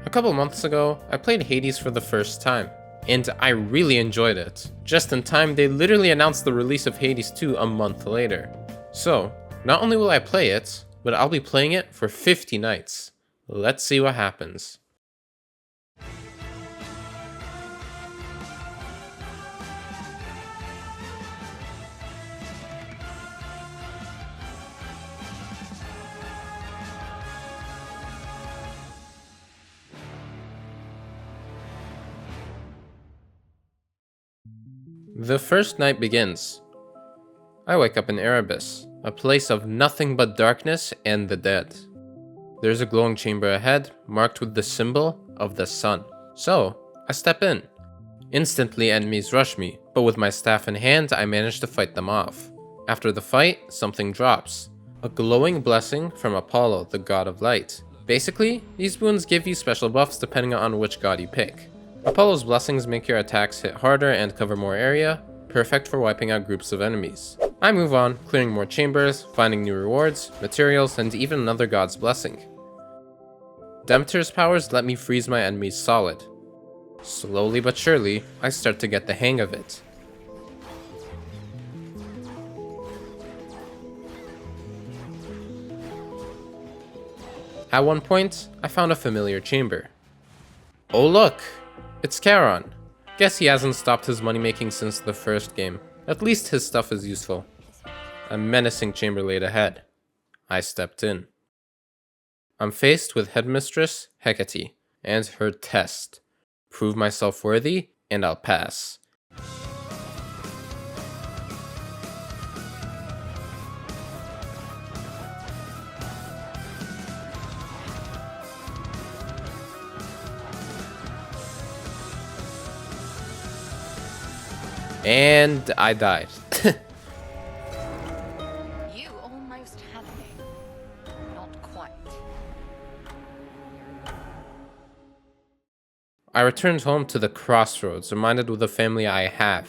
A couple months ago, I played Hades for the first time, and I really enjoyed it. Just in time, they literally announced the release of Hades 2 a month later. So, not only will I play it, but I'll be playing it for 50 nights. Let's see what happens. The first night begins. I wake up in Erebus, a place of nothing but darkness and the dead. There's a glowing chamber ahead, marked with the symbol of the sun. So, I step in. Instantly enemies rush me, but with my staff in hand, I manage to fight them off. After the fight, something drops. A glowing blessing from Apollo, the god of light. Basically, these boons give you special buffs depending on which god you pick. Apollo's blessings make your attacks hit harder and cover more area, perfect for wiping out groups of enemies. I move on, clearing more chambers, finding new rewards, materials, and even another god's blessing. Demeter's powers let me freeze my enemies solid. Slowly but surely, I start to get the hang of it. At one point, I found a familiar chamber. Oh look! It's Charon. Guess he hasn't stopped his money making since the first game. At least his stuff is useful. A menacing chamber laid ahead. I stepped in. I'm faced with Headmistress Hecate and her test. Prove myself worthy, and I'll pass. And I died. You almost had me. Not quite. I returned home to the crossroads, reminded with the family I have.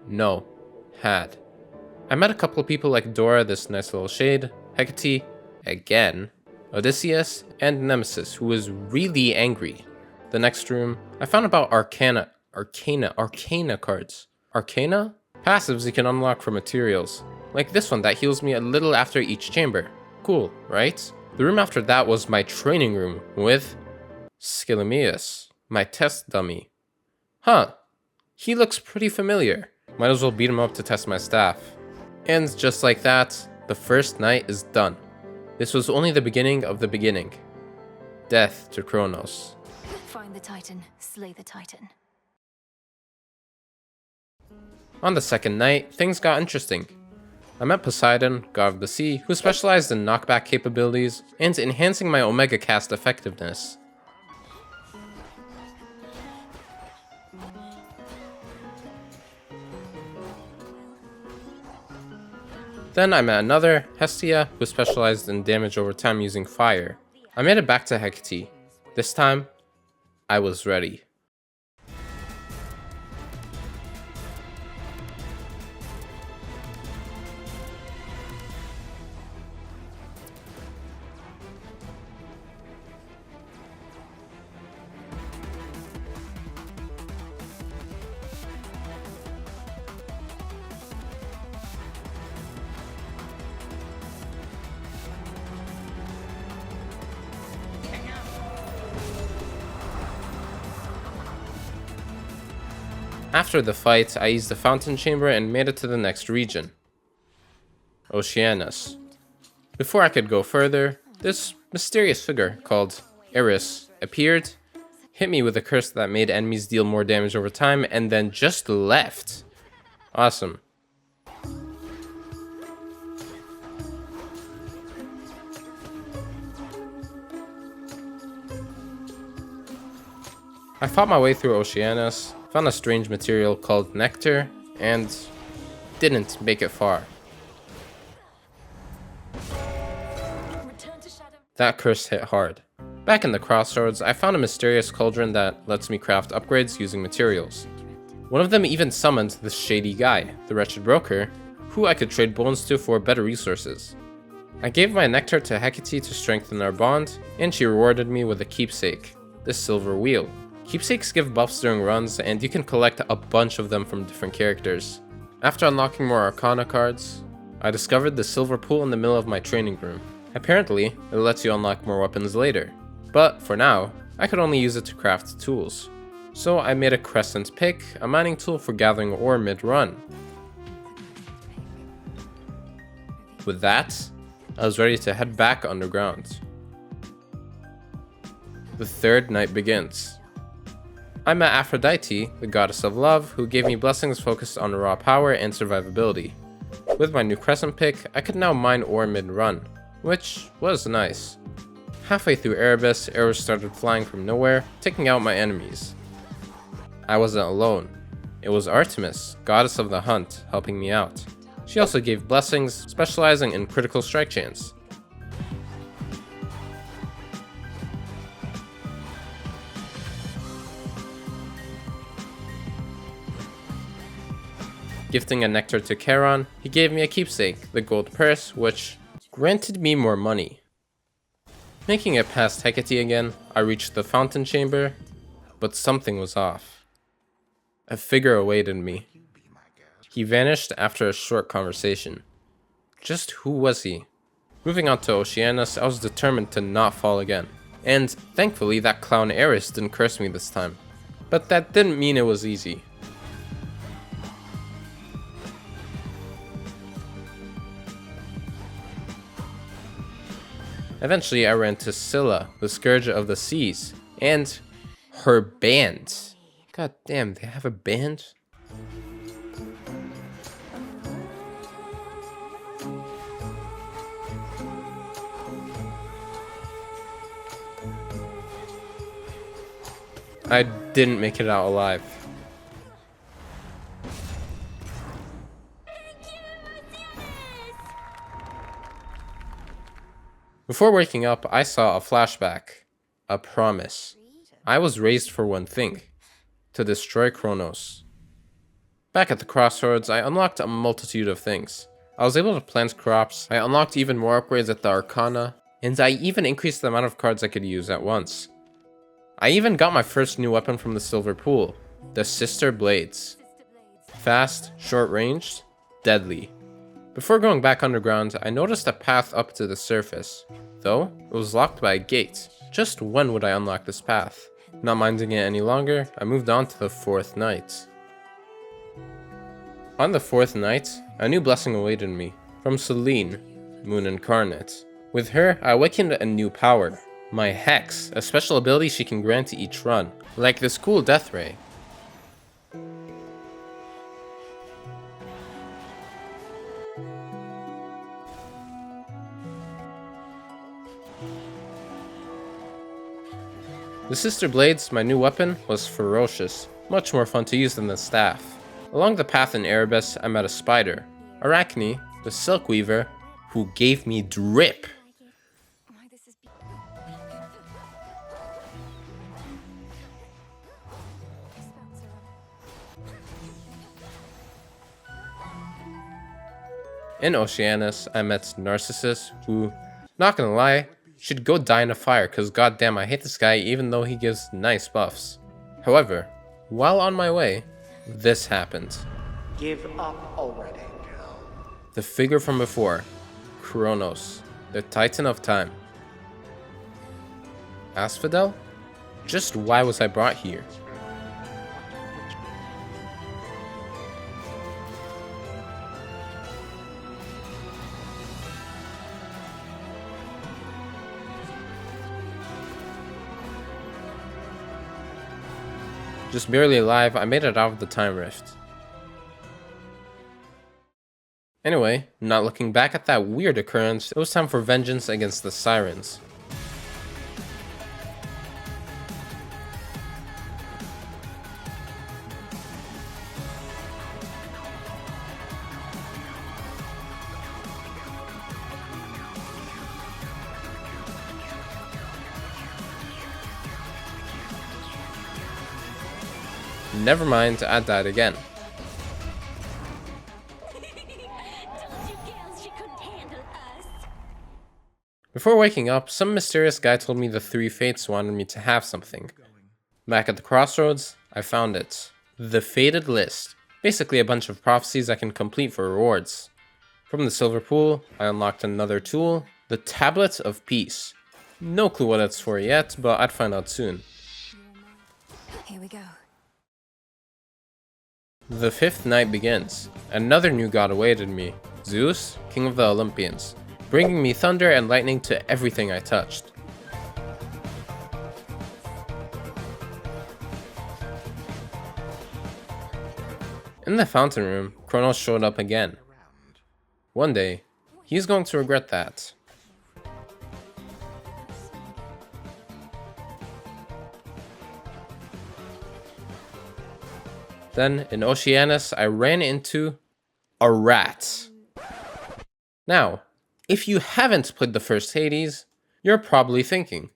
No, had. I met a couple of people like Dora, this nice little shade, Hecate, again, Odysseus, and Nemesis, who was really angry. The next room, I found about Arcana cards. Arcana? Passives you can unlock from materials. Like this one that heals me a little after each chamber. Cool, right? The room after that was my training room with Skelly, my test dummy. Huh, he looks pretty familiar. Might as well beat him up to test my staff. And just like that, the first night is done. This was only the beginning of the beginning. Death to Kronos. Find the Titan, slay the Titan. On the second night, things got interesting. I met Poseidon, god of the sea, who specialized in knockback capabilities and enhancing my Omega cast effectiveness. Then I met another, Hestia, who specialized in damage over time using fire. I made it back to Hecate. This time, I was ready. After the fight, I used the fountain chamber and made it to the next region, Oceanus. Before I could go further, this mysterious figure called Eris appeared, hit me with a curse that made enemies deal more damage over time, and then just left. Awesome. I fought my way through Oceanus, found a strange material called nectar, and didn't make it far. That curse hit hard. Back in the crossroads, I found a mysterious cauldron that lets me craft upgrades using materials. One of them even summoned this shady guy, the wretched broker, who I could trade bones to for better resources. I gave my nectar to Hecate to strengthen our bond, and she rewarded me with a keepsake, this silver wheel. Keepsakes give buffs during runs, and you can collect a bunch of them from different characters. After unlocking more Arcana cards, I discovered the silver pool in the middle of my training room. Apparently, it lets you unlock more weapons later, but for now, I could only use it to craft tools. So I made a crescent pick, a mining tool for gathering ore mid-run. With that, I was ready to head back underground. The third night begins. I met Aphrodite, the goddess of love, who gave me blessings focused on raw power and survivability. With my new crescent pick, I could now mine ore mid-run, which was nice. Halfway through Erebus, arrows started flying from nowhere, taking out my enemies. I wasn't alone. It was Artemis, goddess of the hunt, helping me out. She also gave blessings, specializing in critical strike chance. Gifting a nectar to Charon, he gave me a keepsake, the gold purse, which granted me more money. Making it past Hecate again, I reached the fountain chamber, but something was off. A figure awaited me. He vanished after a short conversation. Just who was he? Moving on to Oceanus, I was determined to not fall again. And thankfully that clown Ares didn't curse me this time. But that didn't mean it was easy. Eventually I ran to Scylla, the Scourge of the Seas, and her band. God damn, they have a band? I didn't make it out alive. Before waking up, I saw a flashback. A promise. I was raised for one thing. To destroy Kronos. Back at the crossroads, I unlocked a multitude of things. I was able to plant crops, I unlocked even more upgrades at the Arcana, and I even increased the amount of cards I could use at once. I even got my first new weapon from the silver pool, the Sister Blades. Fast, short-ranged, deadly. Before going back underground, I noticed a path up to the surface. Though, it was locked by a gate. Just when would I unlock this path? Not minding it any longer, I moved on to the fourth night. On the fourth night, a new blessing awaited me. From Selene, Moon Incarnate. With her, I awakened a new power. My Hex, a special ability she can grant to each run. Like this cool Death Ray. The Sister Blades, my new weapon, was ferocious, much more fun to use than the staff. Along the path in Erebus, I met a spider, Arachne, the Silk Weaver, who gave me drip. In Oceanus, I met Narcissus, who, not gonna lie, should go die in a fire cause goddamn I hate this guy even though he gives nice buffs. However, while on my way, this happened. Give up already. The figure from before, Kronos, the Titan of Time. Asphodel? Just why was I brought here? Just barely alive, I made it out of the time rift. Anyway, not looking back at that weird occurrence, it was time for vengeance against the Sirens. Never mind, I died again. Before waking up, some mysterious guy told me the three fates wanted me to have something. Back at the crossroads, I found it. The Fated List. Basically a bunch of prophecies I can complete for rewards. From the Silver Pool, I unlocked another tool, the Tablet of Peace. No clue what it's for yet, but I'd find out soon. Here we go. The fifth night begins. Another new god awaited me, Zeus, king of the Olympians, bringing me thunder and lightning to everything I touched. In the fountain room, Kronos showed up again. One day, he's going to regret that. Then, in Oceanus, I ran into a rat. Now, if you haven't played the first Hades, you're probably thinking,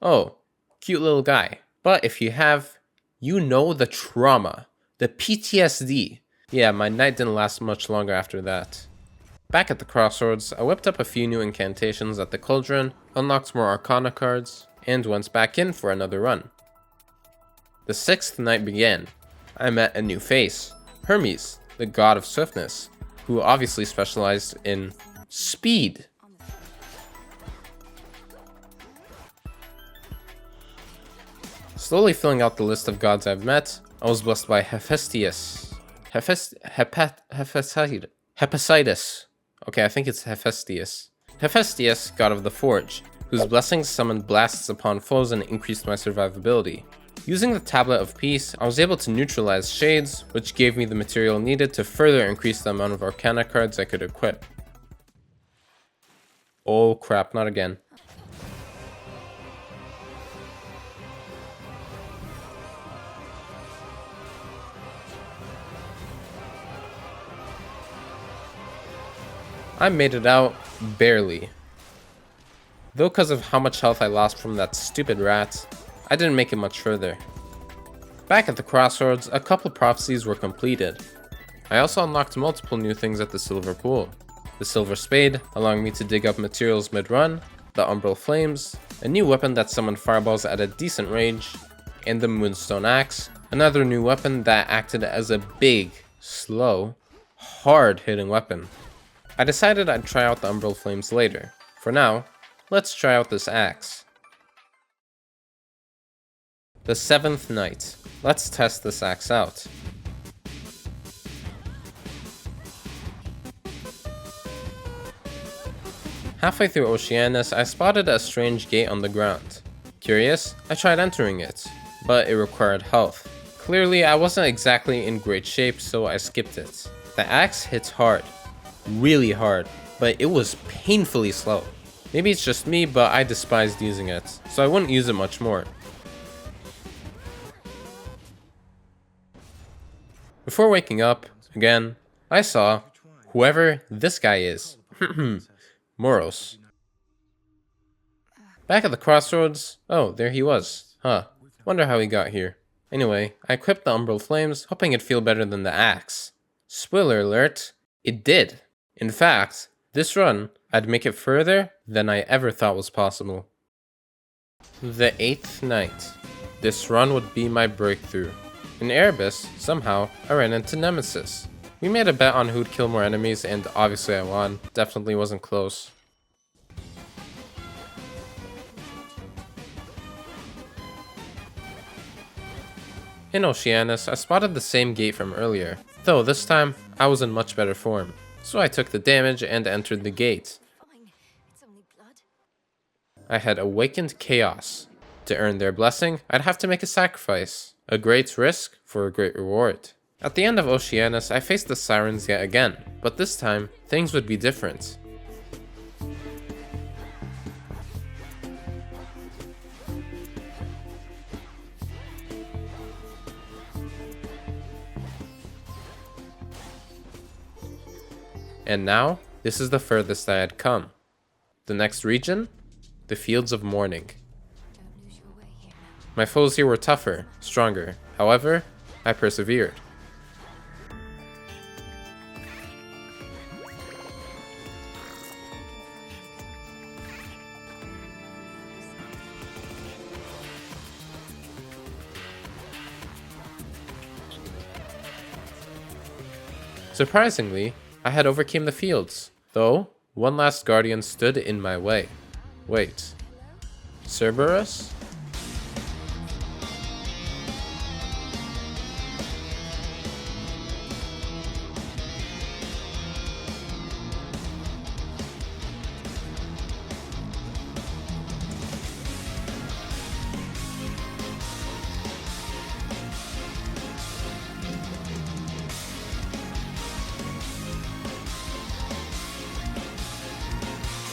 oh, cute little guy. But if you have, you know the trauma, the PTSD. Yeah, my night didn't last much longer after that. Back at the crossroads, I whipped up a few new incantations at the cauldron, unlocked more Arcana cards, and went back in for another run. The sixth night began. I met a new face, Hermes, the god of swiftness, who obviously specialized in speed. Slowly filling out the list of gods I've met, I was blessed by Hephaestus. Hephaestus. Okay, I think it's Hephaestus. Hephaestus, god of the forge, whose blessings summoned blasts upon foes and increased my survivability. Using the Tablet of Peace, I was able to neutralize shades, which gave me the material needed to further increase the amount of Arcana cards I could equip. Oh crap, not again. I made it out, barely. Though because of how much health I lost from that stupid rat, I didn't make it much further. Back at the crossroads, a couple prophecies were completed. I also unlocked multiple new things at the Silver Pool. The Silver Spade, allowing me to dig up materials mid-run, the Umbral Flames, a new weapon that summoned fireballs at a decent range, and the Moonstone Axe, another new weapon that acted as a big, slow, hard-hitting weapon. I decided I'd try out the Umbral Flames later. For now, let's try out this axe. The seventh night. Let's test this axe out. Halfway through Oceanus, I spotted a strange gate on the ground. Curious, I tried entering it, but it required health. Clearly, I wasn't exactly in great shape, so I skipped it. The axe hits hard. Really hard, but it was painfully slow. Maybe it's just me, but I despised using it, so I wouldn't use it much more. Before waking up, again, I saw whoever this guy is. Moros. Back at the crossroads, oh, there he was. Huh, wonder how he got here. Anyway, I equipped the Umbral Flames, hoping it'd feel better than the axe. Spoiler alert, it did. In fact, this run, I'd make it further than I ever thought was possible. The eighth night. This run would be my breakthrough. In Erebus, somehow, I ran into Nemesis. We made a bet on who'd kill more enemies, and obviously I won. Definitely wasn't close. In Oceanus, I spotted the same gate from earlier, though this time, I was in much better form. So I took the damage and entered the gate. Fine. It's only blood. I had awakened chaos. To earn their blessing, I'd have to make a sacrifice. A great risk for a great reward. At the end of Oceanus, I faced the Sirens yet again, but this time, things would be different. And now, this is the furthest I had come. The next region? The Fields of Mourning. Don't lose your way here now. My foes here were tougher, stronger. However, I persevered. Surprisingly, I had overcame the fields, though one last guardian stood in my way. Wait, Cerberus?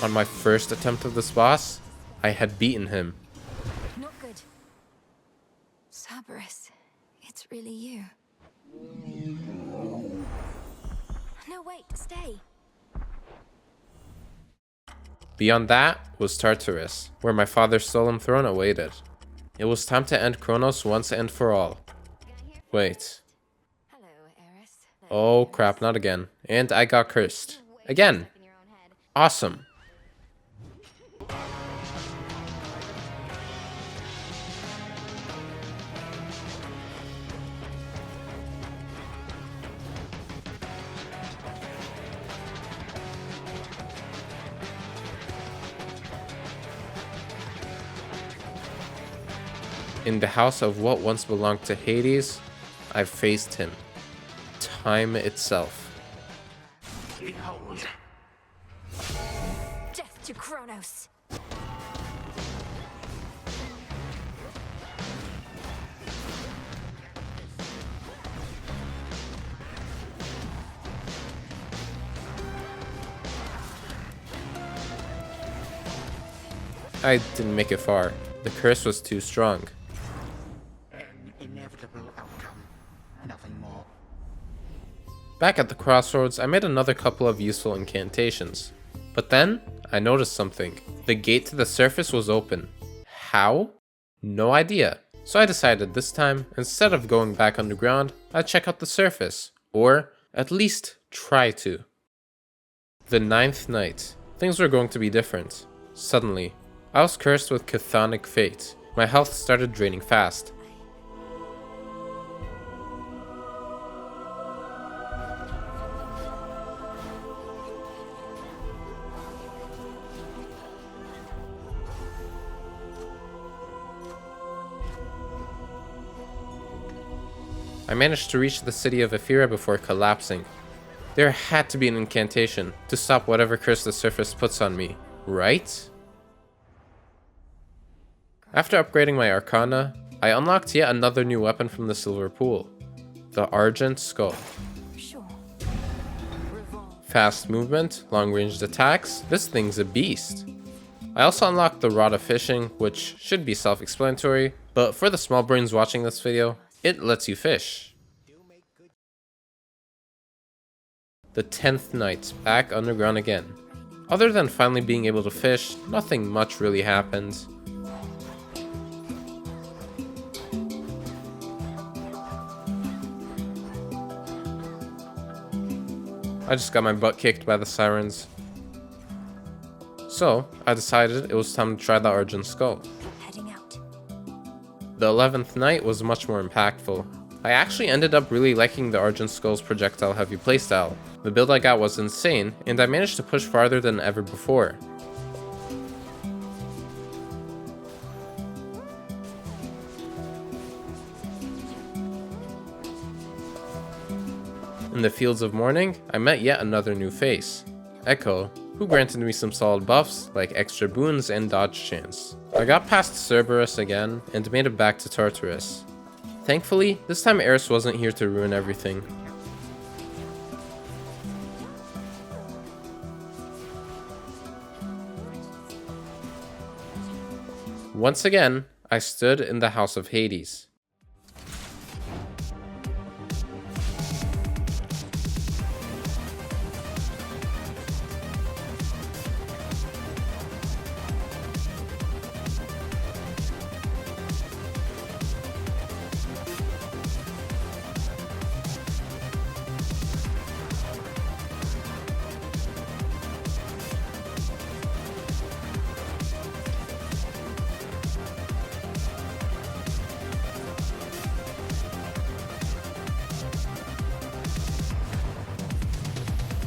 On my first attempt of this boss, I had beaten him. Not good. Cerberus, it's really you. No, wait, stay. Beyond that was Tartarus, where my father's solemn throne awaited. It was time to end Kronos once and for all. Wait. Hello, Eris. Oh crap, not again. And I got cursed. Again. Awesome. In the house of what once belonged to Hades, I faced him. Time itself. Behold. Death to Kronos. I didn't make it far. The curse was too strong. An inevitable outcome. Nothing more. Back at the crossroads, I made another couple of useful incantations. But then, I noticed something. The gate to the surface was open. How? No idea. So I decided this time, instead of going back underground, I'd check out the surface. Or, at least, try to. The 9th night. Things were going to be different. Suddenly, I was cursed with chthonic fate. My health started draining fast. I managed to reach the city of Ephira before collapsing. There had to be an incantation to stop whatever curse the surface puts on me, right? After upgrading my Arcana, I unlocked yet another new weapon from the Silver Pool, the Argent Skull. Sure. Fast movement, long-ranged attacks, this thing's a beast. I also unlocked the Rod of Fishing, which should be self-explanatory, but for the small brains watching this video, it lets you fish. The 10th night, back underground again. Other than finally being able to fish, nothing much really happened. I just got my butt kicked by the sirens. So, I decided it was time to try the Argent Skull. Heading out. The 11th night was much more impactful. I actually ended up really liking the Argent Skull's projectile heavy playstyle. The build I got was insane, and I managed to push farther than ever before. In the Fields of Morning, I met yet another new face, Echo, who granted me some solid buffs like extra boons and dodge chance. I got past Cerberus again and made it back to Tartarus. Thankfully, this time Eris wasn't here to ruin everything. Once again, I stood in the House of Hades.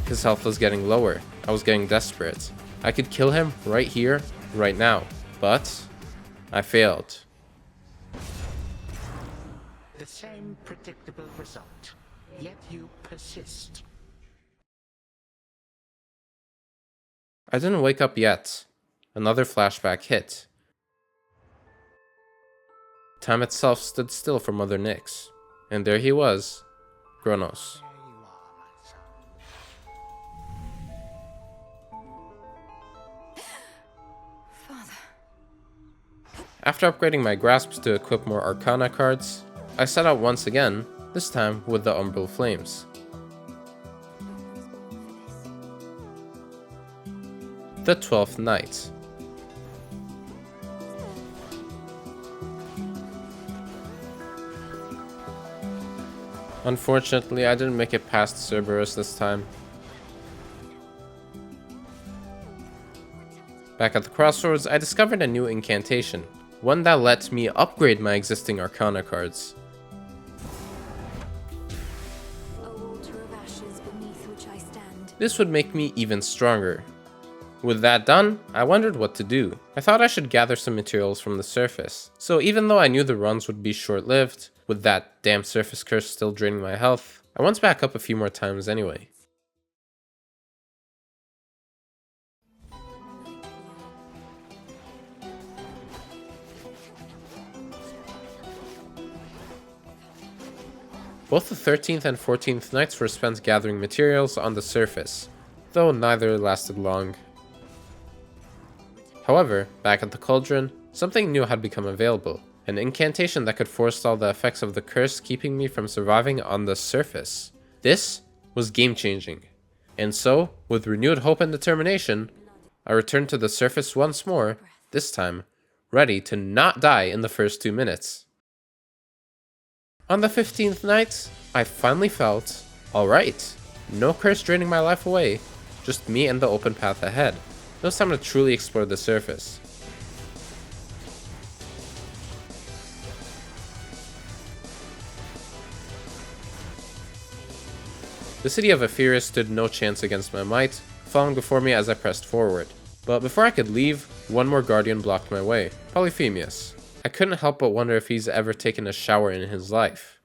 His health was getting lower. I was getting desperate. I could kill him right here, right now. But I failed. The same predictable result, yet you persist. I didn't wake up yet. Another flashback hit. Time itself stood still for Mother Nyx. And there he was, Kronos. There you are, my son. After upgrading my grasps to equip more Arcana cards, I set out once again, this time with the Umbral Flames. The 12th Night. Unfortunately, I didn't make it past Cerberus this time. Back at the crossroads, I discovered a new incantation, one that lets me upgrade my existing Arcana cards. This would make me even stronger. With that done, I wondered what to do. I thought I should gather some materials from the surface. So even though I knew the runs would be short-lived, with that damn surface curse still draining my health, I went back up a few more times anyway. Both the 13th and 14th nights were spent gathering materials on the surface, though neither lasted long. However, back at the cauldron, something new had become available, an incantation that could forestall the effects of the curse keeping me from surviving on the surface. This was game-changing, and so, with renewed hope and determination, I returned to the surface once more, this time, ready to not die in the first 2 minutes. On the 15th night, I finally felt alright. No curse draining my life away, just me and the open path ahead. It was time to truly explore the surface. The city of Ephyria stood no chance against my might, falling before me as I pressed forward. But before I could leave, one more guardian blocked my way, Polyphemus. I couldn't help but wonder if he's ever taken a shower in his life.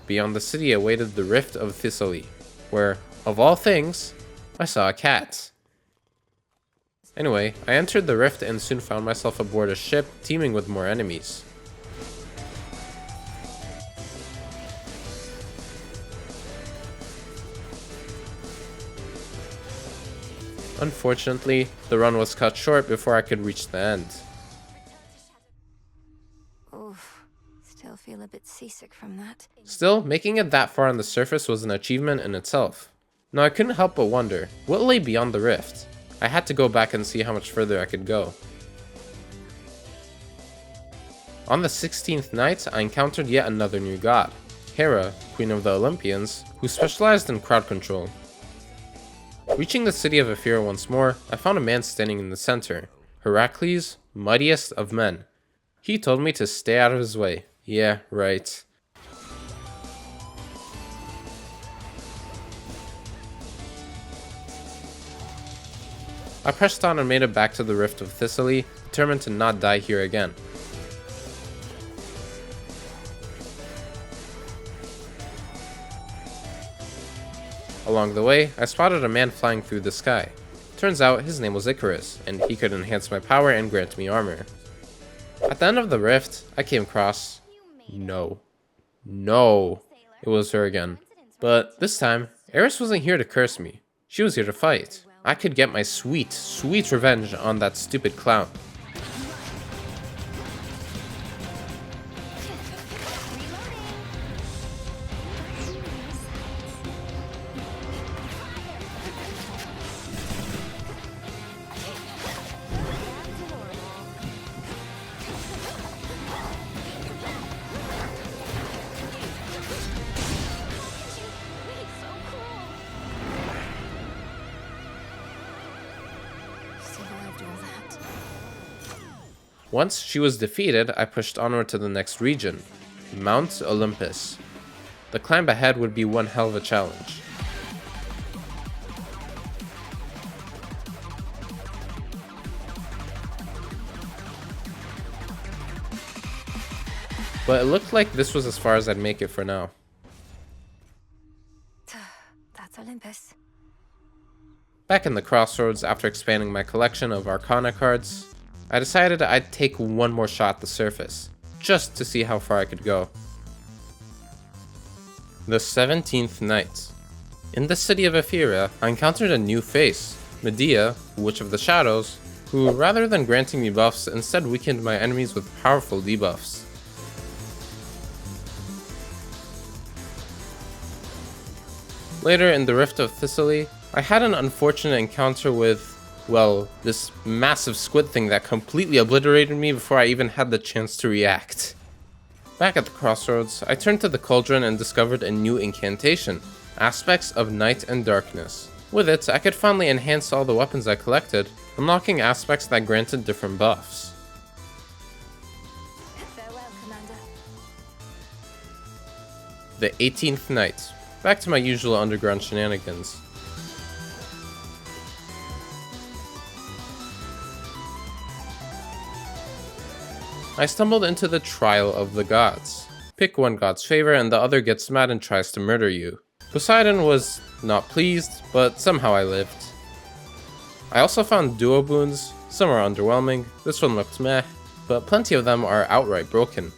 Beyond the city awaited the Rift of Thessaly, where, of all things, I saw a cat. Anyway, I entered the rift and soon found myself aboard a ship teeming with more enemies. Unfortunately, the run was cut short before I could reach the end. Still feel a bit seasick from that. Still, making it that far on the surface was an achievement in itself. Now I couldn't help but wonder, what lay beyond the rift? I had to go back and see how much further I could go. On the 16th night, I encountered yet another new god, Hera, Queen of the Olympians, who specialized in crowd control. Reaching the city of Ephyria once more, I found a man standing in the center, Heracles, mightiest of men. He told me to stay out of his way. Yeah, right. I pressed on and made it back to the Rift of Thessaly, determined to not die here again. Along the way, I spotted a man flying through the sky. Turns out his name was Icarus, and he could enhance my power and grant me armor. At the end of the rift, I came across... No, it was her again. But this time, Eris wasn't here to curse me. She was here to fight. I could get my sweet, sweet revenge on that stupid clown. Once she was defeated, I pushed onward to the next region, Mount Olympus. The climb ahead would be one hell of a challenge. But it looked like this was as far as I'd make it for now. That's Olympus. Back in the crossroads, after expanding my collection of Arcana cards, I decided I'd take one more shot at the surface, just to see how far I could go. The 17th night. In the city of Ephyria, I encountered a new face, Medea, Witch of the Shadows, who rather than granting me buffs, instead weakened my enemies with powerful debuffs. Later in the Rift of Thessaly, I had an unfortunate encounter with, well, this massive squid thing that completely obliterated me before I even had the chance to react. Back at the crossroads, I turned to the cauldron and discovered a new incantation, Aspects of Night and Darkness. With it, I could finally enhance all the weapons I collected, unlocking aspects that granted different buffs. Farewell, Commander. The 18th night. Back to my usual underground shenanigans. I stumbled into the Trial of the Gods. Pick one god's favor and the other gets mad and tries to murder you. Poseidon was not pleased, but somehow I lived. I also found duo boons. Some are underwhelming, this one looked meh, but plenty of them are outright broken.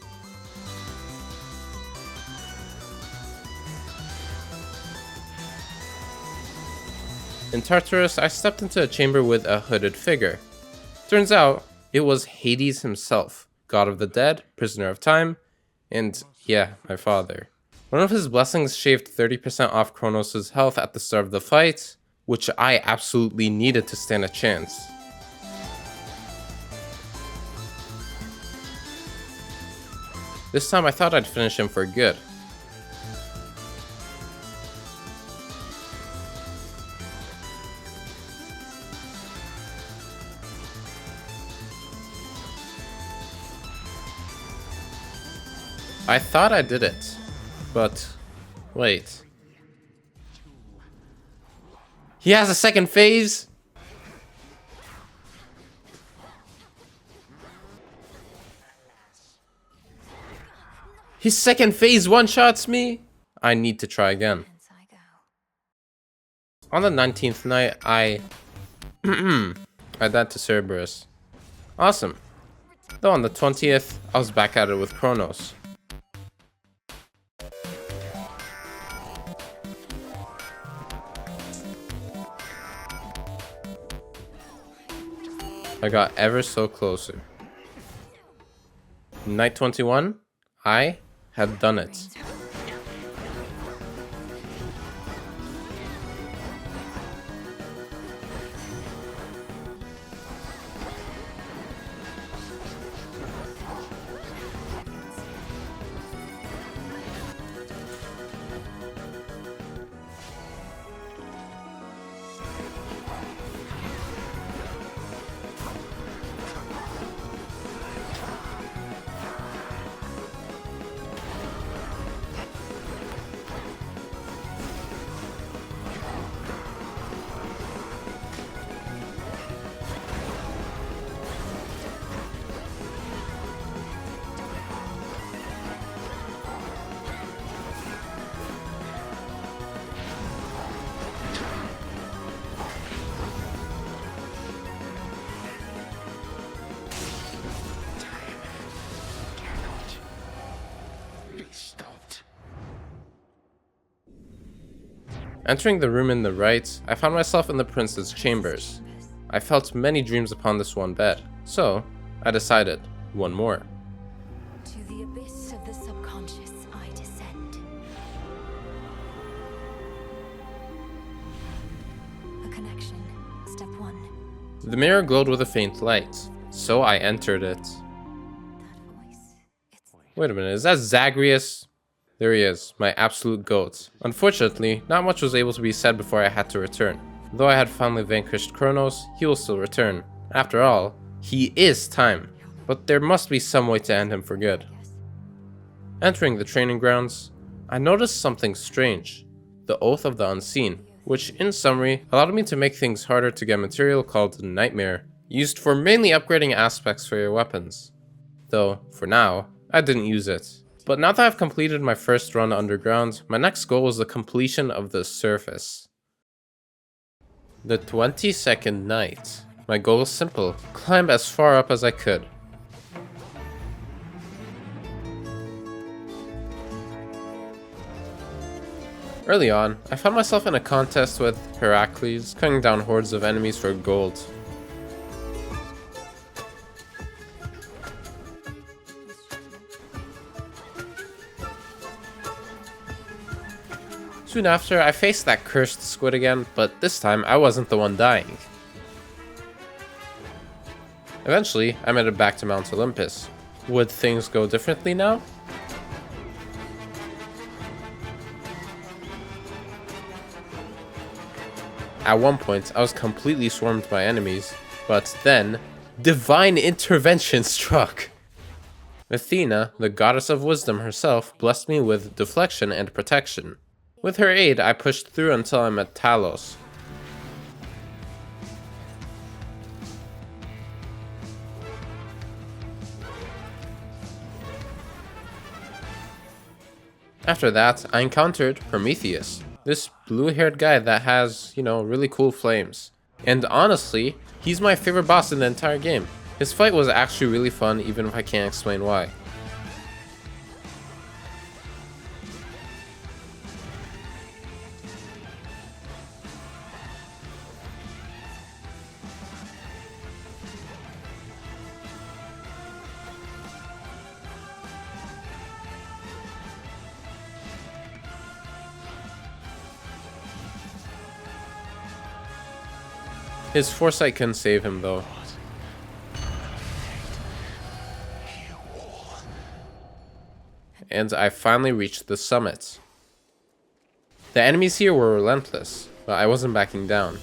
In Tartarus, I stepped into a chamber with a hooded figure. Turns out, it was Hades himself, god of the dead, prisoner of time, and yeah, my father. One of his blessings shaved 30% off Kronos' health at the start of the fight, which I absolutely needed to stand a chance. This time I thought I'd finish him for good. I thought I did it, but wait. He has a second phase? His second phase one-shots me? I need to try again. On the 19th night, I died to Cerberus. Awesome. Though on the 20th, I was back at it with Kronos. I got ever so closer. Night 21, I had done it. Entering the room in the right, I found myself in the prince's chambers. I felt many dreams upon this one bed, so I decided one more. To the abyss of the subconscious I descend. A connection. Step 1. The mirror glowed with a faint light, so I entered it. That voice. It's Wait a minute, is that Zagreus? There he is, my absolute goat. Unfortunately, not much was able to be said before I had to return. Though I had finally vanquished Kronos, he will still return. After all, he is time. but there must be some way to end him for good. Entering the training grounds, I noticed something strange, the Oath of the Unseen, which in summary allowed me to make things harder to get material called Nightmare, used for mainly upgrading aspects for your weapons. Though, for now, I didn't use it. But now that I've completed my first run underground, my next goal was the completion of the surface. The 22nd night. My goal is simple, climb as far up as I could. Early on, I found myself in a contest with Heracles, cutting down hordes of enemies for gold. Soon after, I faced that cursed squid again, but this time I wasn't the one dying. Eventually, I made it back to Mount Olympus. Would things go differently now? At one point, I was completely swarmed by enemies, but then, divine intervention struck! Athena, the goddess of wisdom herself, blessed me with deflection and protection. With her aid, I pushed through until I met Talos. After that, I encountered Prometheus, this blue-haired guy that has, really cool flames. And honestly, he's my favorite boss in the entire game. His fight was actually really fun, even if I can't explain why. His foresight couldn't save him though. And I finally reached the summit. The enemies here were relentless, but I wasn't backing down.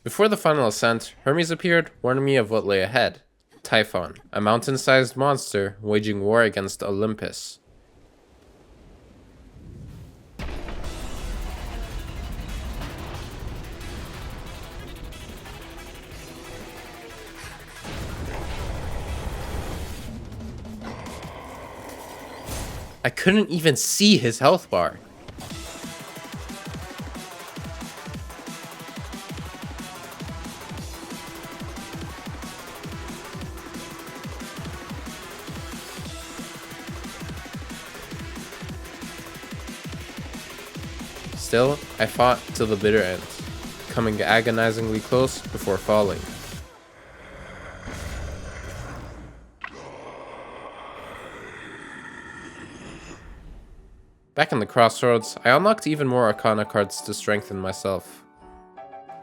Before the final ascent, Hermes appeared, warning me of what lay ahead. Typhon, a mountain-sized monster waging war against Olympus. I couldn't even see his health bar. Still, I fought till the bitter end, coming agonizingly close before falling. Back in the crossroads, I unlocked even more Arcana cards to strengthen myself.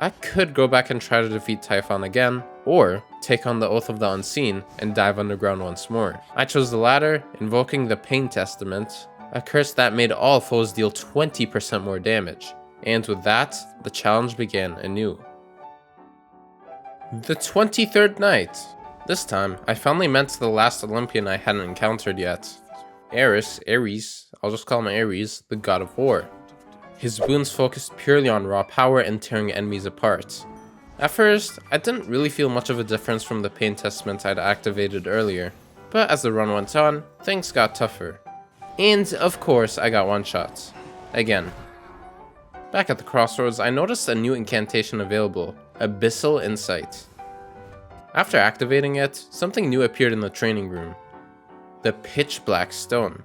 I could go back and try to defeat Typhon again, or take on the Oath of the Unseen and dive underground once more. I chose the latter, invoking the Pain Testament, a curse that made all foes deal 20% more damage. And with that, the challenge began anew. The 23rd night. This time, I finally met the last Olympian I hadn't encountered yet. Ares, I'll just call him Ares, the god of war. His boons focused purely on raw power and tearing enemies apart. At first, I didn't really feel much of a difference from the Pain Testament I'd activated earlier, but as the run went on, things got tougher. And of course, I got one-shots. Again. Back at the crossroads, I noticed a new incantation available, Abyssal Insight. After activating it, something new appeared in the training room. The Pitch Black Stone.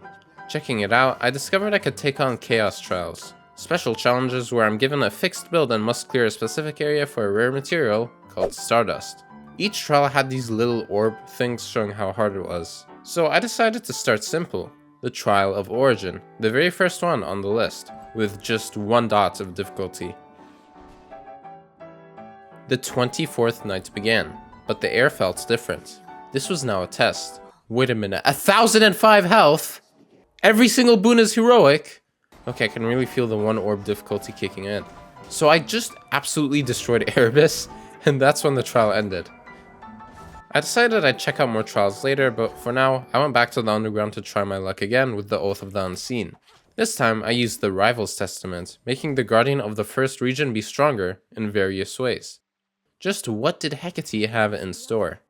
Checking it out, I discovered I could take on Chaos Trials. Special challenges where I'm given a fixed build and must clear a specific area for a rare material called Stardust. Each trial had these little orb things showing how hard it was. So I decided to start simple. The Trial of Origin, the very first one on the list, with just 1 dot of difficulty. The 24th night began, but the air felt different. This was now a test. Wait a minute, 1,005 health? Every single boon is heroic? Okay, I can really feel the one orb difficulty kicking in. So I just absolutely destroyed Erebus, and that's when the trial ended. I decided I'd check out more trials later, but for now, I went back to the underground to try my luck again with the Oath of the Unseen. This time, I used the Rival's Testament, making the Guardian of the First Region be stronger in various ways. Just what did Hecate have in store?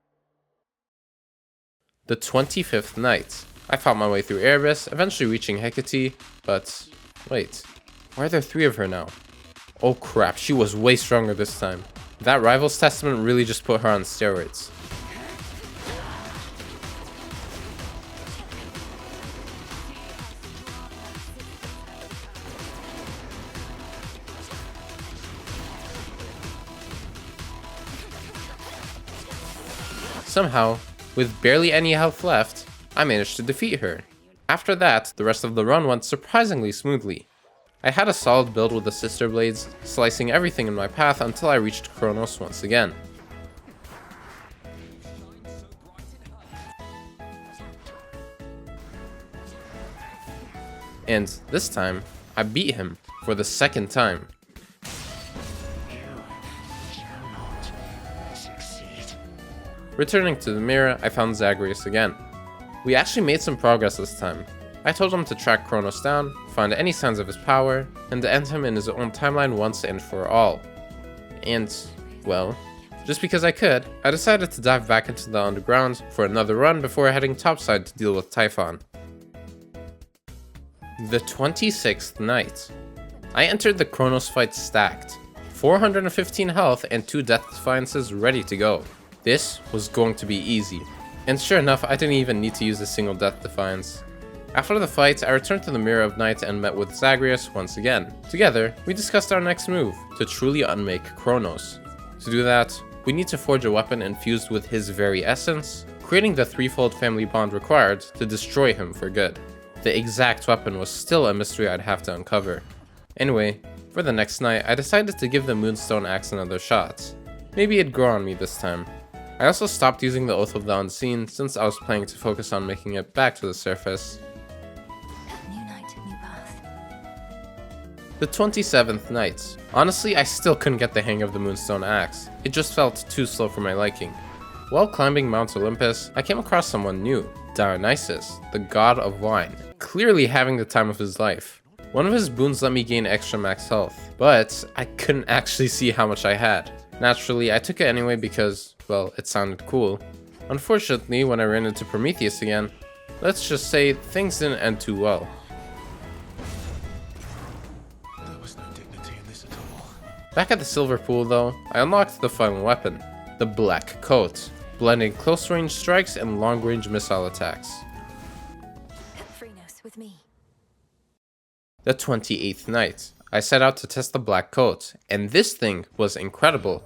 The 25th night. I fought my way through Erebus, eventually reaching Hecate, but wait, why are there 3 of her now? Oh crap, she was way stronger this time. That Rival's Testament really just put her on steroids. Somehow, with barely any health left, I managed to defeat her. After that, the rest of the run went surprisingly smoothly. I had a solid build with the Sister Blades, slicing everything in my path until I reached Kronos once again. And this time, I beat him for the 2nd time. Returning to the mirror, I found Zagreus again. We actually made some progress this time. I told him to track Kronos down, find any signs of his power, and to end him in his own timeline once and for all. And, well, just because I could, I decided to dive back into the underground for another run before heading topside to deal with Typhon. The 26th night. I entered the Kronos fight stacked, 415 health and 2 death defiances ready to go. This was going to be easy, and sure enough, I didn't even need to use a single death defiance. After the fight, I returned to the Mirror of Night and met with Zagreus once again. Together, we discussed our next move, to truly unmake Kronos. To do that, we need to forge a weapon infused with his very essence, creating the threefold family bond required to destroy him for good. The exact weapon was still a mystery I'd have to uncover. Anyway, for the next night, I decided to give the Moonstone Axe another shot. Maybe it'd grow on me this time. I also stopped using the Oath of the Unseen since I was planning to focus on making it back to the surface. New night, new path. The 27th night. Honestly, I still couldn't get the hang of the Moonstone Axe. It just felt too slow for my liking. While climbing Mount Olympus, I came across someone new, Dionysus, the god of wine, clearly having the time of his life. One of his boons let me gain extra max health, but I couldn't actually see how much I had. Naturally, I took it anyway because, well, it sounded cool. Unfortunately, when I ran into Prometheus again, let's just say things didn't end too well. There was no dignity in this at all. Back at the Silver Pool though, I unlocked the final weapon, the Black Coat, blending close-range strikes and long-range missile attacks. Freenos with me. The 28th night, I set out to test the Black Coat, and this thing was incredible.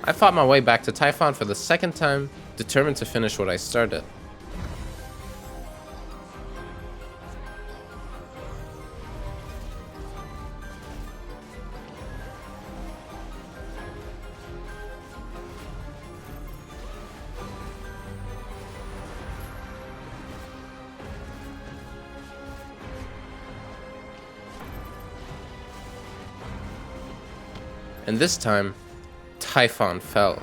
I fought my way back to Typhon for the 2nd time, determined to finish what I started. And this time, Typhon fell.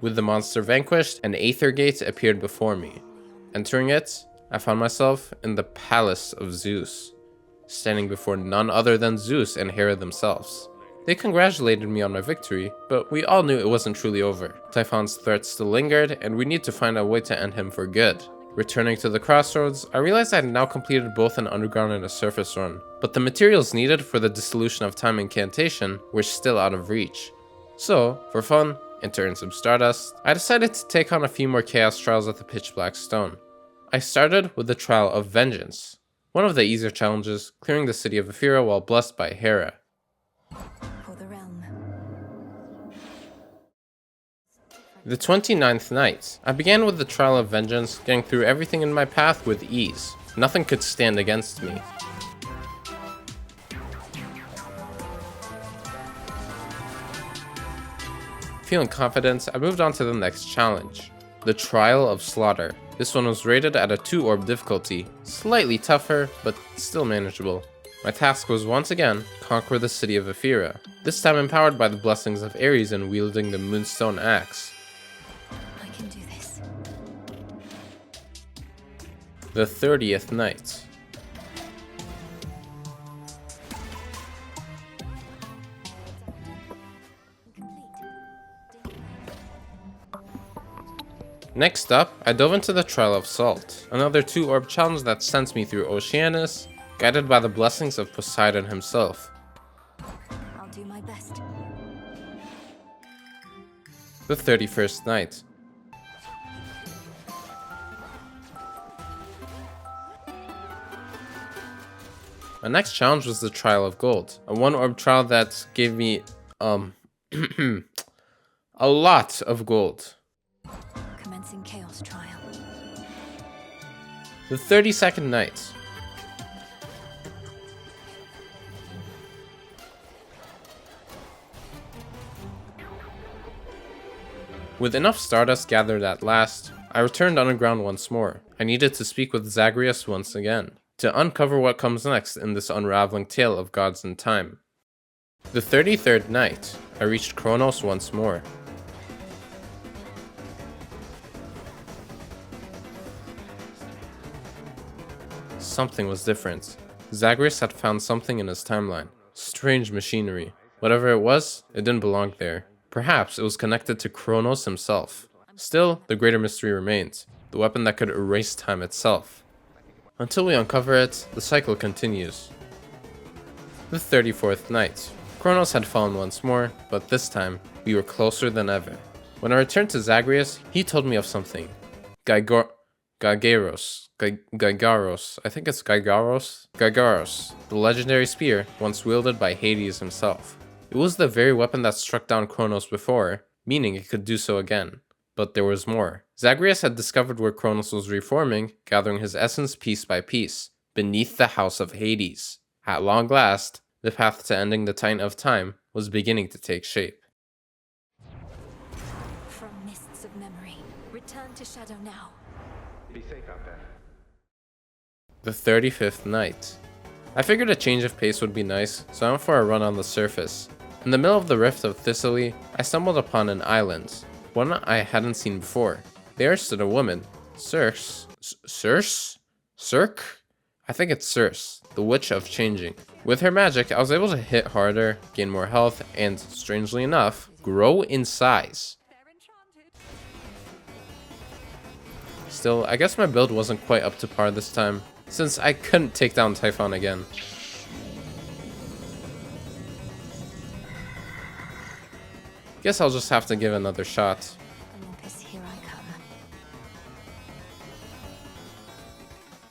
With the monster vanquished, an Aether Gate appeared before me. Entering it, I found myself in the Palace of Zeus, standing before none other than Zeus and Hera themselves. They congratulated me on my victory, but we all knew it wasn't truly over. Typhon's threat still lingered, and we need to find a way to end him for good. Returning to the crossroads, I realized I had now completed both an underground and a surface run, but the materials needed for the dissolution of time incantation were still out of reach. So, for fun, and to earn some stardust, I decided to take on a few more chaos trials at the Pitch Black Stone. I started with the Trial of Vengeance, one of the easier challenges, clearing the city of Ephyra while blessed by Hera. For the realm. The 29th night. I began with the trial of vengeance, getting through everything in my path with ease. Nothing could stand against me. Feeling confident, I moved on to the next challenge. The Trial of Slaughter. This one was rated at a 2-orb difficulty, slightly tougher, but still manageable. My task was once again, conquer the city of Ephira, this time empowered by the blessings of Ares and wielding the Moonstone Axe. I can do this. The 30th night. Next up, I dove into the Trial of Salt, another 2-orb challenge that sends me through Oceanus, guided by the blessings of Poseidon himself. I'll do my best. The 31st night. My next challenge was the Trial of Gold, a 1-orb trial that gave me, a lot of gold. Commencing Chaos Trial. The 32nd night. With enough stardust gathered at last, I returned underground once more. I needed to speak with Zagreus once again, to uncover what comes next in this unraveling tale of gods and time. The 33rd night, I reached Kronos once more. Something was different. Zagreus had found something in his timeline. Strange machinery. Whatever it was, it didn't belong there. Perhaps it was connected to Kronos himself. Still, the greater mystery remains. The weapon that could erase time itself. Until we uncover it, the cycle continues. The 34th night. Kronos had fallen once more, but this time, we were closer than ever. When I returned to Zagreus, he told me of something. Gygaros, I think it's Gygaros, the legendary spear once wielded by Hades himself. It was the very weapon that struck down Kronos before, meaning it could do so again. But there was more. Zagreus had discovered where Kronos was reforming, gathering his essence piece by piece, beneath the house of Hades. At long last, the path to ending the Titan of Time was beginning to take shape. From mists of memory, return to Shadow now. Be safe out there. The 35th night. I figured a change of pace would be nice, so I went for a run on the surface. In the middle of the rift of Thessaly, I stumbled upon an island, one I hadn't seen before. There stood a woman, Circe? I think it's Circe, the Witch of Changing. With her magic, I was able to hit harder, gain more health, and, strangely enough, grow in size. Still, I guess my build wasn't quite up to par this time, since I couldn't take down Typhon again. Guess I'll just have to give another shot. Olympus, here I come.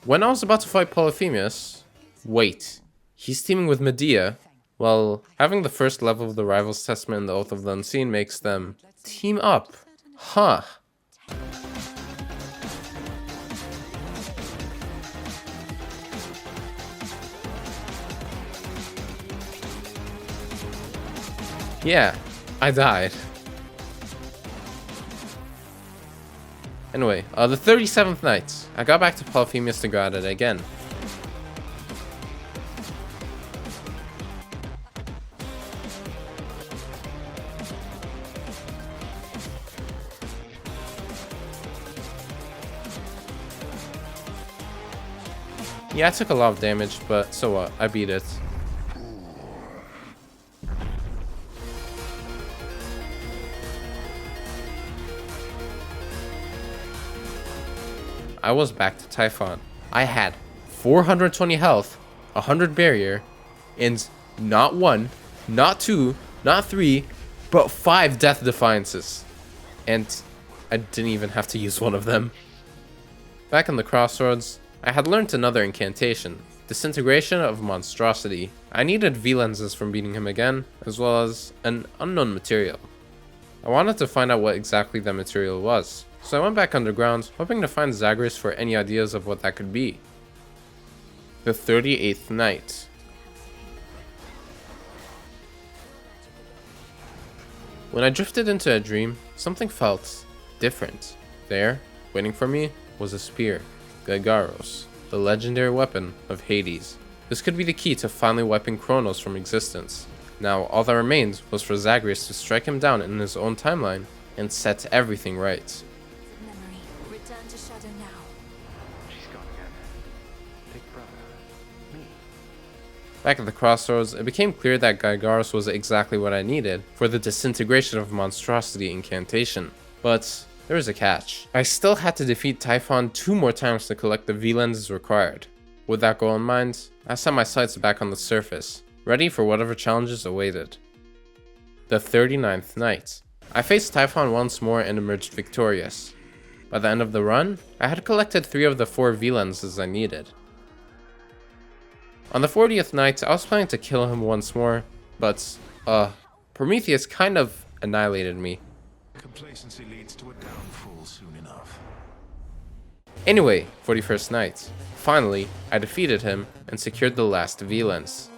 When I was about to fight Polyphemus, wait, he's teaming with Medea? Well, having the first level of the Rivals Testament and the Oath of the Unseen makes them team up. Huh. Yeah, I died. Anyway, the 37th night, I got back to Polyphemus to go at it again. Yeah, I took a lot of damage, but so what, I beat it. I was back to Typhon. I had 420 health, 100 barrier, and not 1, not 2, not 3, but 5 death defiances. And I didn't even have to use one of them. Back in the crossroads, I had learned another incantation, Disintegration of Monstrosity. I needed V-lenses from beating him again, as well as an unknown material. I wanted to find out what exactly that material was, so I went back underground, hoping to find Zagreus for any ideas of what that could be. The 38th night. When I drifted into a dream, something felt different. There, waiting for me, was a spear, Gygaros, the legendary weapon of Hades. This could be the key to finally wiping Kronos from existence. Now, all that remained was for Zagreus to strike him down in his own timeline and set everything right. Memory, return to Shadow now. She's gone again. Big brother. Me. Back at the crossroads, it became clear that Gygaros was exactly what I needed for the disintegration of monstrosity incantation. But there was a catch. I still had to defeat Typhon 2 more times to collect the V-lenses required. With that goal in mind, I set my sights back on the surface, ready for whatever challenges awaited. The 39th night. I faced Typhon once more and emerged victorious. By the end of the run, I had collected 3 of the 4 V-lenses I needed. On the 40th night, I was planning to kill him once more, but, Prometheus kind of annihilated me. Complacency leads to a downfall soon enough. Anyway, 41st night. Finally, I defeated him and secured the last V-lens.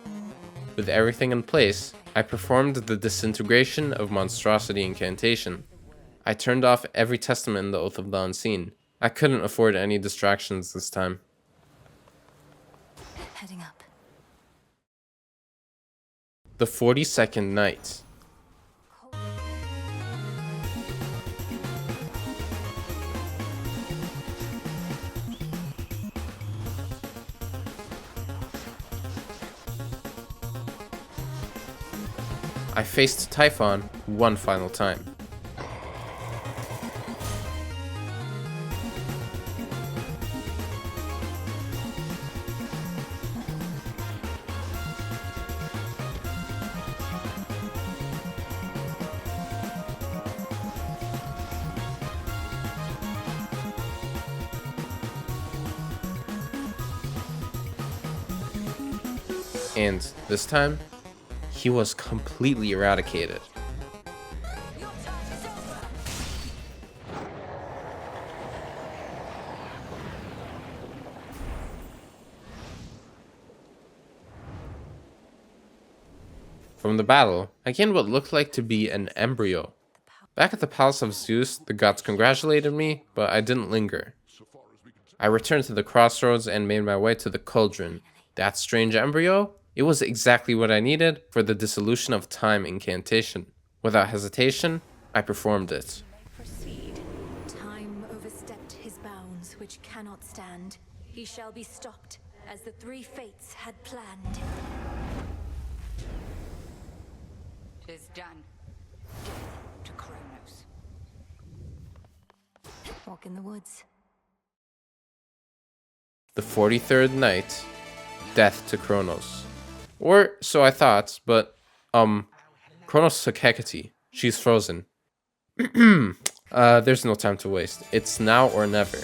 With everything in place, I performed the disintegration of monstrosity incantation. I turned off every testament in the Oath of the Unseen. I couldn't afford any distractions this time. Heading up. The 42nd night. I faced Typhon one final time. And this time, he was completely eradicated. From the battle, I gained what looked like to be an embryo. Back at the Palace of Zeus, the gods congratulated me, but I didn't linger. I returned to the crossroads and made my way to the cauldron. That strange embryo? It was exactly what I needed for the dissolution of time incantation. Without hesitation, I performed it. Proceed. Time overstepped his bounds, which cannot stand. He shall be stopped, as the 3 fates had planned. Tis done. Death to Kronos. Walk in the woods. The 43rd night, death to Kronos. Or so I thought, but, Kronos took Hecate. She's frozen. There's no time to waste. It's now or never.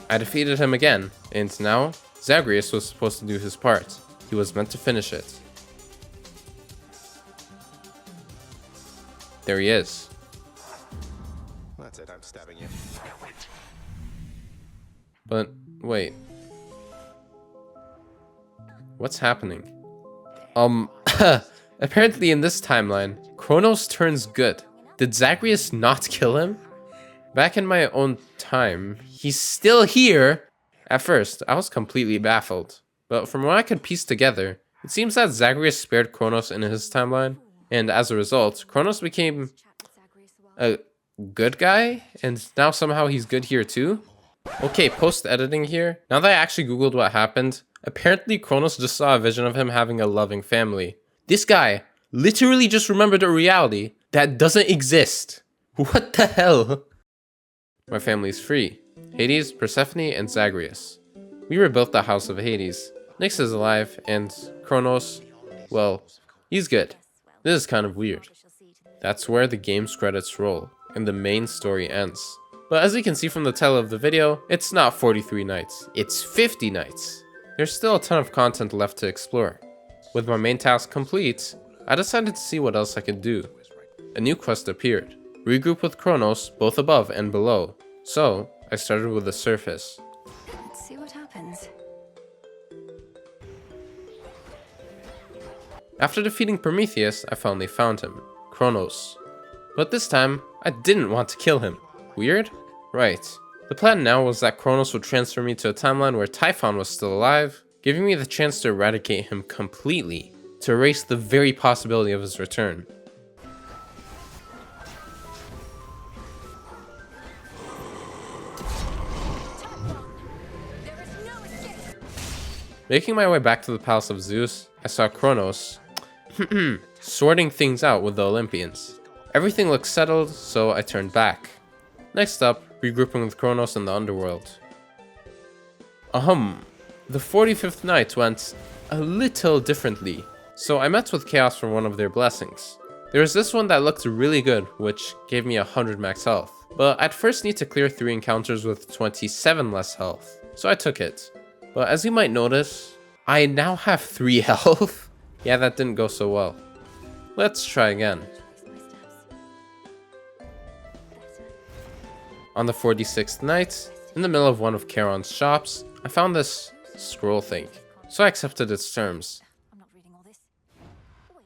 I defeated him again, and now Zagreus was supposed to do his part. He was meant to finish it. There he is. That's it, I'm stabbing you. But wait. What's happening? Apparently in this timeline, Kronos turns good. Did Zagreus not kill him? Back in my own time, he's still here. At first, I was completely baffled. But from what I could piece together, it seems that Zagreus spared Kronos in his timeline. And as a result, Kronos became a good guy. And now somehow he's good here too. Okay, post-editing here, now that I actually googled what happened, apparently Kronos just saw a vision of him having a loving family. This guy literally just remembered a reality that doesn't exist. What the hell? My family's free. Hades, Persephone, and Zagreus. We rebuilt the House of Hades. Nyx is alive, and Kronos, well, he's good. This is kind of weird. That's where the game's credits roll, and the main story ends. But as you can see from the title of the video, it's not 43 nights, it's 50 nights. There's still a ton of content left to explore. With my main task complete, I decided to see what else I could do. A new quest appeared. Regroup with Kronos, both above and below. So, I started with the surface. Let's see what happens. After defeating Prometheus, I finally found him, Kronos. But this time, I didn't want to kill him. Weird? Right. The plan now was that Kronos would transfer me to a timeline where Typhon was still alive, giving me the chance to eradicate him completely, to erase the very possibility of his return. There is no escape. Making my way back to the Palace of Zeus, I saw Kronos sorting things out with the Olympians. Everything looked settled, so I turned back. Next up, regrouping with Kronos in the underworld. The 45th night went a little differently, so I met with Chaos for one of their blessings. There was this one that looked really good, which gave me 100 max health, but I'd first need to clear 3 encounters with 27 less health, so I took it. But as you might notice, I now have 3 health. Yeah, that didn't go so well. Let's try again. On the 46th night, in the middle of one of Charon's shops, I found this scroll thing, so I accepted its terms. I'm not reading all this. Wait.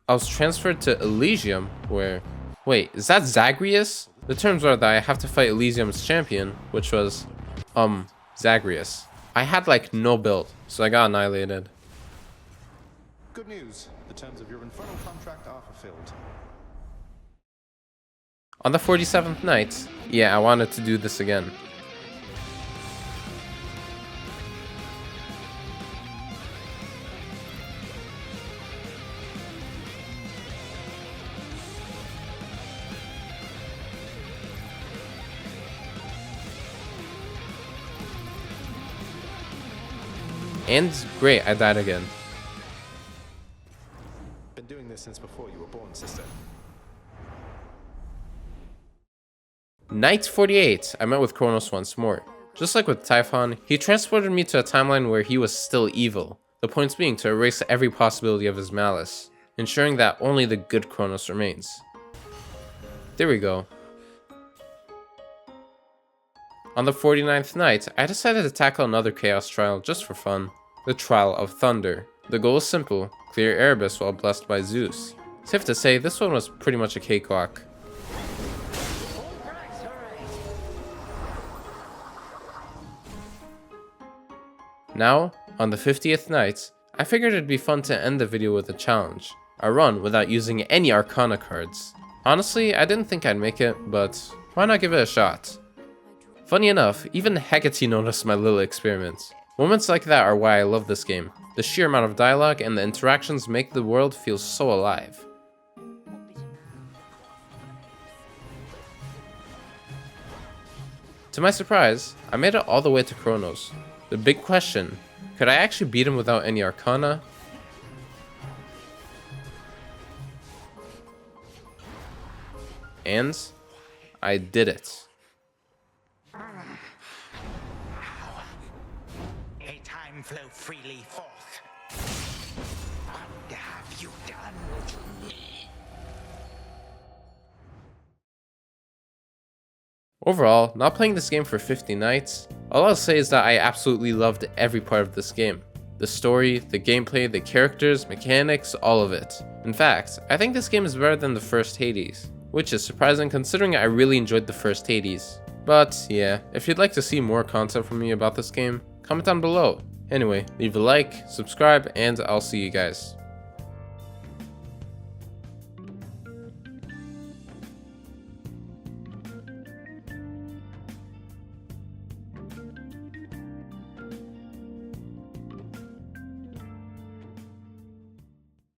I was transferred to Elysium, where... Wait, is that Zagreus? The terms are that I have to fight Elysium's champion, which was, Zagreus. I had like no build, so I got annihilated. Good news. The terms of your infernal contract are fulfilled. On the 47th night, yeah, I wanted to do this again. And great, I died again. Been doing this since before you were born, sister. Night 48, I met with Kronos once more. Just like with Typhon, he transported me to a timeline where he was still evil, the points being to erase every possibility of his malice, ensuring that only the good Kronos remains. There we go. On the 49th night, I decided to tackle another Chaos trial just for fun. The Trial of Thunder. The goal is simple, clear Erebus while blessed by Zeus. Safe to say, this one was pretty much a cakewalk. Now, on the 50th night, I figured it'd be fun to end the video with a challenge. A run without using any Arcana cards. Honestly, I didn't think I'd make it, but why not give it a shot? Funny enough, even Hecate noticed my little experiment. Moments like that are why I love this game. The sheer amount of dialogue and the interactions make the world feel so alive. To my surprise, I made it all the way to Kronos. The big question, could I actually beat him without any Arcana? And I did it. A time flow freely forth. What have you done to me? Overall, not playing this game for 50 nights, all I'll say is that I absolutely loved every part of this game. The story, the gameplay, the characters, mechanics, all of it. In fact, I think this game is better than the first Hades, which is surprising considering I really enjoyed the first Hades. But yeah, if you'd like to see more content from me about this game, comment down below. Anyway, leave a like, subscribe, and I'll see you guys.